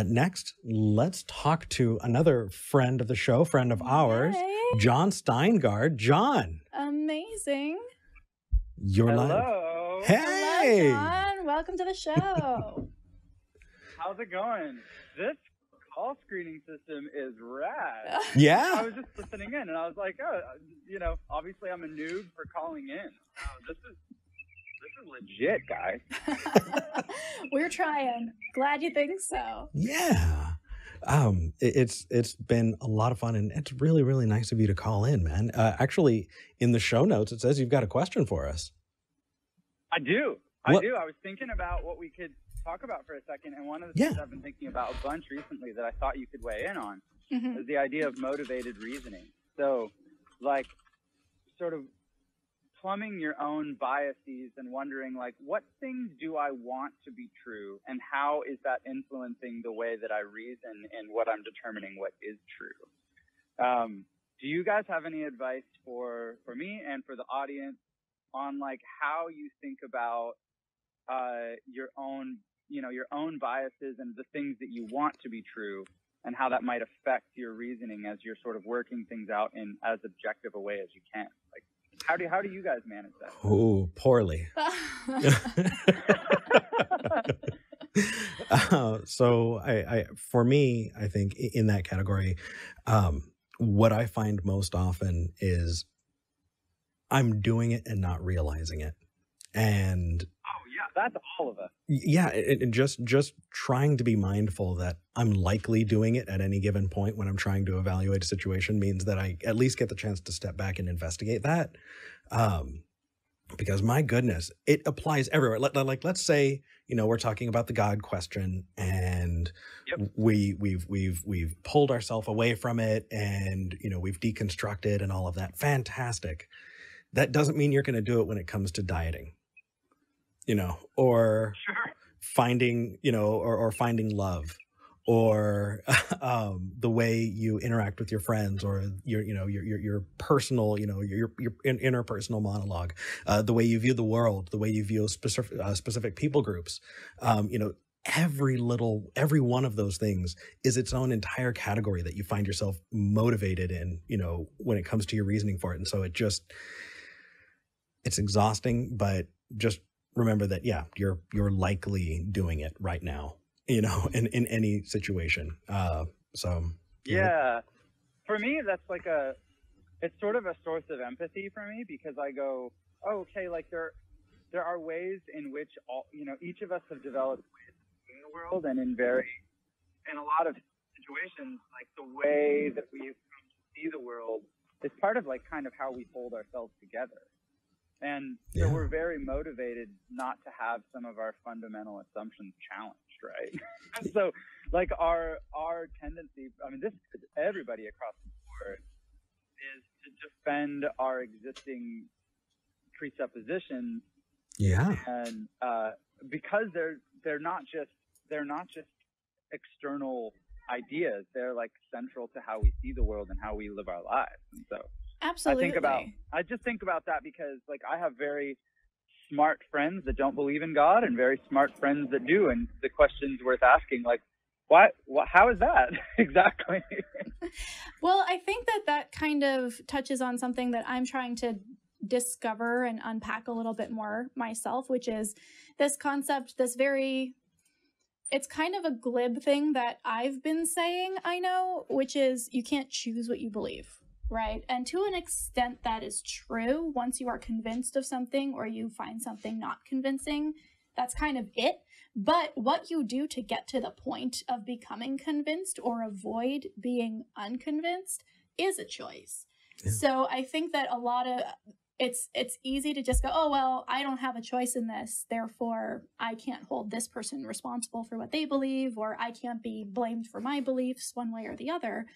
Next, let's talk to another friend of the show, friend of ours, Jon Steingard. Jon. Amazing. You're live. Hello. Hey. Hello, Jon. Welcome to the show. How's it going? This call screening system is rad. Yeah. I was just listening in, and I was like, oh, obviously I'm a noob for calling in. This is legit, guys. We're trying. Glad you think so. Yeah. It's been a lot of fun, and it's really, really nice of you to call in, man. Actually, in the show notes, it says you've got a question for us. I do. I was thinking about what we could talk about for a second, and one of the things I've been thinking about a bunch recently that I thought you could weigh in on is the idea of motivated reasoning. So, like, sort of plumbing your own biases and wondering, like, what things do I want to be true, and how is that influencing the way that I reason and what I'm determining what is true? Do you guys have any advice for me and for the audience on, like, how you think about your own biases and the things that you want to be true, and how that might affect your reasoning as you're sort of working things out in as objective a way as you can? Like, how do you guys manage that? Oh, poorly. So for me, I think in that category, what I find most often is I'm doing it and not realizing it. And that's all of us. Yeah, and just trying to be mindful that I'm likely doing it at any given point when I'm trying to evaluate a situation means that I at least get the chance to step back and investigate that. Because my goodness, it applies everywhere. Like, let's say, we're talking about the God question, and we've pulled ourselves away from it, and we've deconstructed and all of that. Fantastic. That doesn't mean you're going to do it when it comes to dieting. Or finding, or finding love, or the way you interact with your friends, or your personal, your interpersonal monologue, the way you view the world, the way you view specific people groups. Every one of those things is its own entire category that you find yourself motivated in, when it comes to your reasoning for it. And so it's exhausting, but just remember that, you're likely doing it right now, in any situation. For me, that's like it's sort of a source of empathy for me, because I go, oh, okay, like there are ways in which each of us have developed ways in the world, and in a lot of situations, like the way that we come to see the world is part of, like, kind of how we hold ourselves together. And so we're very motivated not to have some of our fundamental assumptions challenged, right? And so, like, our tendency, this is everybody across the board, is to defend our existing presuppositions. Yeah. And because they're not just external ideas, they're, like, central to how we see the world and how we live our lives. And so absolutely. I just think about that because, like, I have very smart friends that don't believe in God and very smart friends that do. And the question's worth asking, like, how is that? Exactly. Well, I think that kind of touches on something that I'm trying to discover and unpack a little bit more myself, which is this concept, it's kind of a glib thing that I've been saying, I know, which is you can't choose what you believe. Right. And to an extent that is true. Once you are convinced of something, or you find something not convincing, that's kind of it. But what you do to get to the point of becoming convinced or avoid being unconvinced is a choice. Yeah. So I think that a lot of it's easy to just go, oh, well, I don't have a choice in this, therefore I can't hold this person responsible for what they believe, or I can't be blamed for my beliefs one way or the other.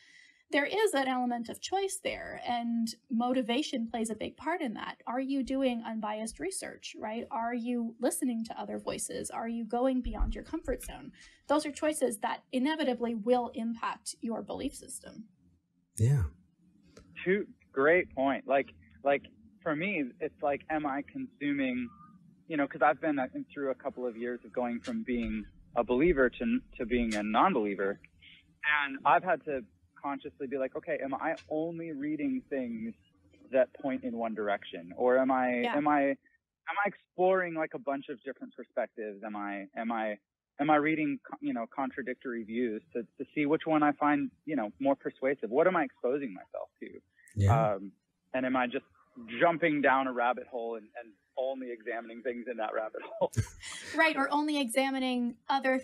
There is an element of choice there, and motivation plays a big part in that. Are you doing unbiased research, right? Are you listening to other voices? Are you going beyond your comfort zone? Those are choices that inevitably will impact your belief system. Yeah. Great point. Like for me, it's like, am I consuming, because I've been through a couple of years of going from being a believer to being a non-believer. And I've had to consciously be like, okay, am I only reading things that point in one direction, or am I exploring like a bunch of different perspectives? Am I reading, contradictory views to see which one I find, more persuasive? What am I exposing myself to? Yeah. And am I just jumping down a rabbit hole and only examining things in that rabbit hole? Right, or only examining other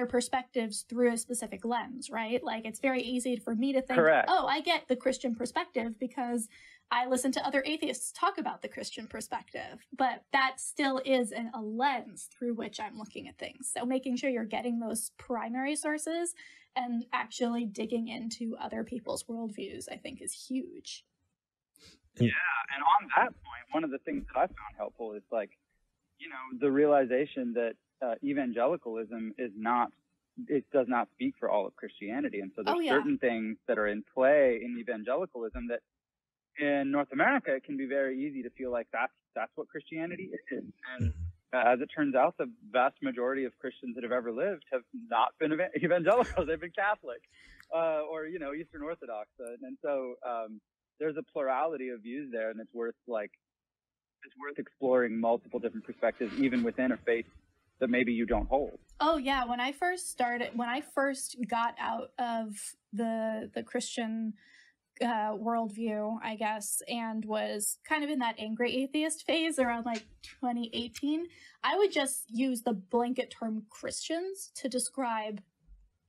perspectives through a specific lens, right? Like, it's very easy for me to think, Correct. oh, I get the Christian perspective because I listen to other atheists talk about the Christian perspective, but that still is a lens through which I'm looking at things. So making sure you're getting those primary sources and actually digging into other people's worldviews, I think, is huge. Yeah, and on that point, one of the things that I found helpful is the realization that evangelicalism does not speak for all of Christianity. And so there's certain things that are in play in evangelicalism that in North America, it can be very easy to feel like that's what Christianity is. And as it turns out, the vast majority of Christians that have ever lived have not been evangelicals. They've been Catholic or Eastern Orthodox. And so there's a plurality of views there, and it's worth exploring multiple different perspectives, even within a faith that maybe you don't hold. Oh yeah, when I first got out of the Christian worldview, I guess, and was kind of in that angry atheist phase around like 2018, I would just use the blanket term Christians to describe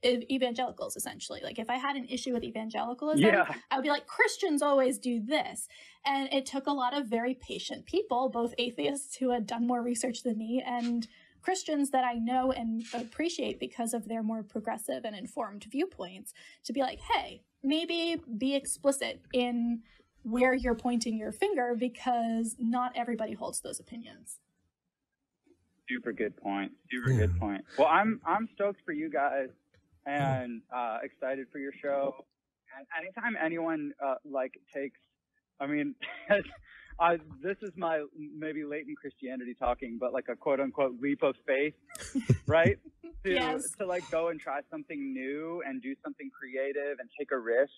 evangelicals, essentially. Like, if I had an issue with evangelicalism, I would be like, Christians always do this. And it took a lot of very patient people, both atheists who had done more research than me and Christians that I know and appreciate because of their more progressive and informed viewpoints, to be like, hey, maybe be explicit in where you're pointing your finger, because not everybody holds those opinions. Super good point. Good point. Well, I'm stoked for you guys and excited for your show. And anytime anyone takes, this is my maybe latent Christianity talking, but like a quote unquote leap of faith, right? To go and try something new and do something creative and take a risk.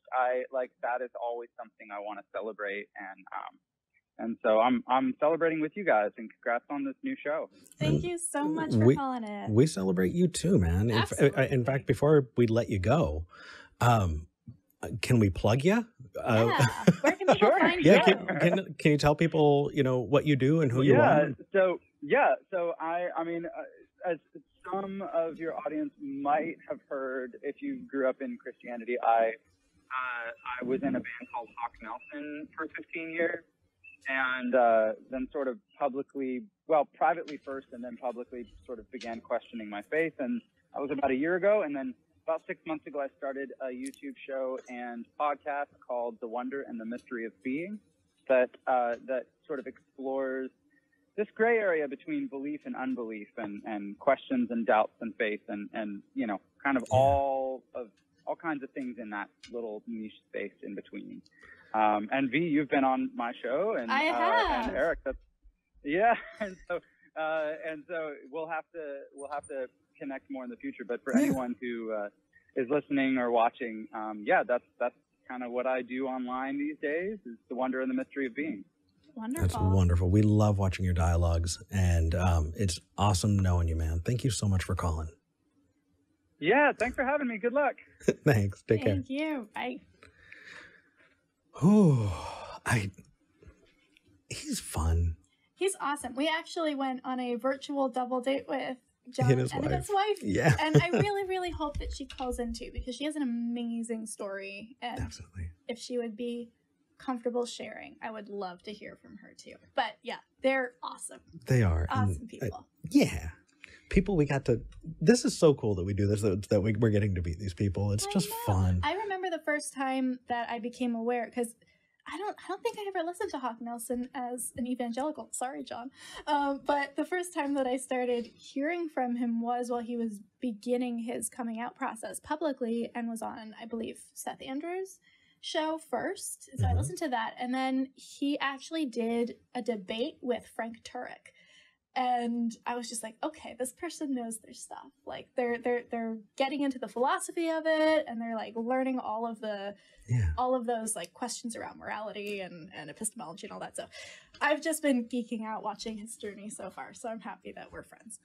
That is always something I want to celebrate. And so I'm celebrating with you guys, and congrats on this new show. Thank you so much for calling it. We celebrate you too, man. In fact, before we let you go, can we plug you? Where can people find you? Can you tell people, what you do and who you are? So as some of your audience might have heard, if you grew up in Christianity, I was in a band called Hawk Nelson for 15 years. And then sort of privately first, and then publicly sort of began questioning my faith. And that was about a year ago. And then about 6 months ago, I started a YouTube show and podcast called The Wonder and the Mystery of Being that sort of explores this gray area between belief and unbelief, and questions and doubts and faith, and kind of all kinds of things in that little niche space in between. And V, you've been on my show, and I have. And Eric, and so we'll have to connect more in the future. But for anyone who is listening or watching, that's kind of what I do online these days, is the wonder and the mystery of being. Wonderful. That's wonderful. We love watching your dialogues, and it's awesome knowing you, man. Thank you so much for calling. Yeah, thanks for having me. Good luck. Thanks. Take care. Thank you. Bye. He's fun. He's awesome. We actually went on a virtual double date with Jon and his wife. Yeah. And I really, really hope that she calls in too, because she has an amazing story. And Absolutely. If she would be comfortable sharing, I would love to hear from her too. But yeah, they're awesome. They are. Awesome people. People this is so cool that we do this, that we're getting to meet these people. It's just fun. I remember the first time that I became aware, because I don't think I ever listened to Hawk Nelson as an evangelical. Sorry, Jon. But the first time that I started hearing from him was while he was beginning his coming out process publicly, and was on, I believe, Seth Andrews' show first. So I listened to that. And then he actually did a debate with Frank Turek And I was just like, okay, this person knows their stuff. Like they're getting into the philosophy of it, and they're like learning all of those like questions around morality and epistemology and all that stuff. I've just been geeking out watching his journey so far, so I'm happy that we're friends.